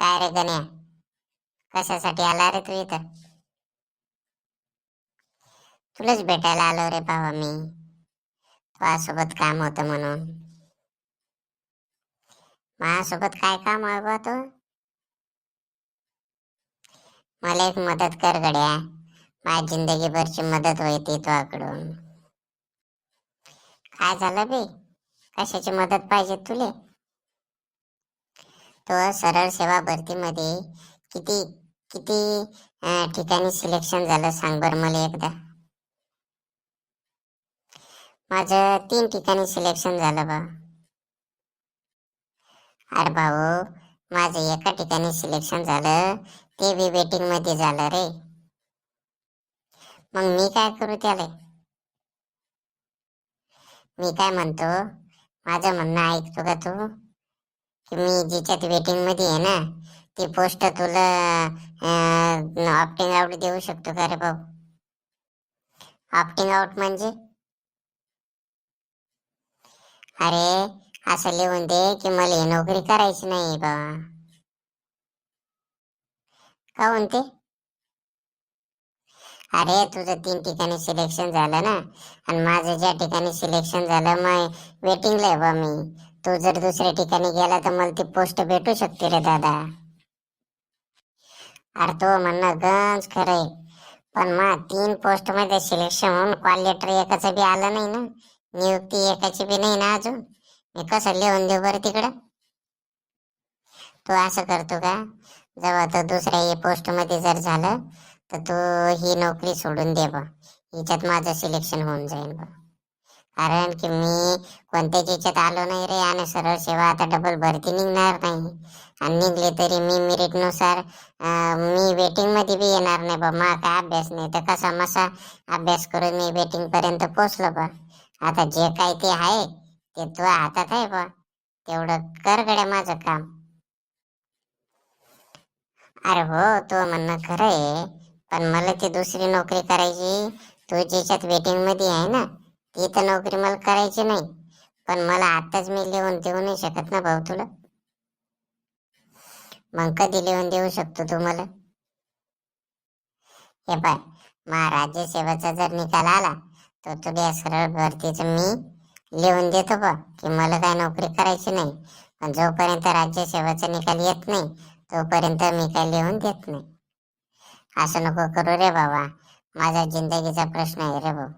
काय रे गण्या, कशासाठी आला रे तू इथं? तुलाच भेटायला आलो रे बाबा मी. तुझ्यासोबत काम होतं म्हणून. माझ्यासोबत काय काम आहे बा तू? मला एक मदत कर गड्या. माझ्या जिंदगीभरची मदत होती तुझ्याकडून. काय झालं बे? कशाची मदत पाहिजे तुले? तो सरळ सेवा भरतीमध्ये किती किती ठिकाणी सिलेक्शन झालं सांग बरं मला एकदा. माझं 3 ठिकाणी सिलेक्शन झालं बा. अरे भाऊ, माझं एका ठिकाणी सिलेक्शन झालं, ते बी वेटिंग मध्ये झालं रे. मग मी काय करू त्याला? मी काय म्हणतो, माझं म्हणणं ऐकतो का तू? की मी जिच्यात वेटिंग मध्ये आहे ना, ती पोस्ट तुला ऑप्टिंग आउट देऊ शकतो का रे भाऊ? ऑप्टिंग आउट म्हणजे? अरे, असं लिहून दे की मला ही नोकरी करायची नाही बा. का म्हणते? अरे, तुझं 3 ठिकाणी सिलेक्शन झालं ना, आणि माझं ज्या ठिकाणी सिलेक्शन झालं मग वेटिंगला आहे बा मी. तू जर दुसऱ्या ठिकाणी गेला तर मला ती पोस्ट भेटू शकते रे दादा. अरे, तो म्हणणं गंज खरंय, पण मग 3 पोस्ट मध्ये सिलेक्शन होऊन कॉल लेटर एकाचं बी आलं नाही ना, नियुक्ती एकाची बी नाही ना अजून. मी कसं लिहून देऊ बरं तिकडं? तू असं करतो का, जेव्हा तो दुसऱ्या पोस्ट मध्ये जर झालं तर तू ही नोकरी सोडून दे बा. हिच्यात माझं सिलेक्शन होऊन जाईल बा. कारण की मी कोणत्याच याच्यात आलो नाही रे, आणि सरळ सेवा आता डबल भरती निघणार नाही. आणि निघले तरी मी मेरिट नुसार मी वेटिंग मध्ये बी येणार नाही बा. मग काय अभ्यास नाही तर कसा मसा अभ्यास करून मी वेटिंग पर्यंत पोहोचलो बा. आता जे काय ते आहे ते तुझ्या हातात आहे बा. तेवढं कर गड्या माझं काम. अरे हो, तो म्हणणं खरं आहे, पण मला ती दुसरी नोकरी करायची. तू ज्याच्यात वेटिंग मध्ये आहे ना, ती तर नोकरी मला करायची नाही. पण मला आताच मी लिहून देऊ नाही शकत ना भाऊ तुला. मग कधी लिहून देऊ शकतो तू मला? हे पाय, राज्य सेवेचा जर निकाल आला तर तुला सरळ भरतीचं मी लिहून देतो बा की मला काय नोकरी करायची नाही. पण जोपर्यंत राज्य सेवेचा निकाल येत नाही तोपर्यंत मी काय लिहून देत नाही. असं नको करू रे बाबा, माझा जिंदगीचा प्रश्न आहे रे भाऊ.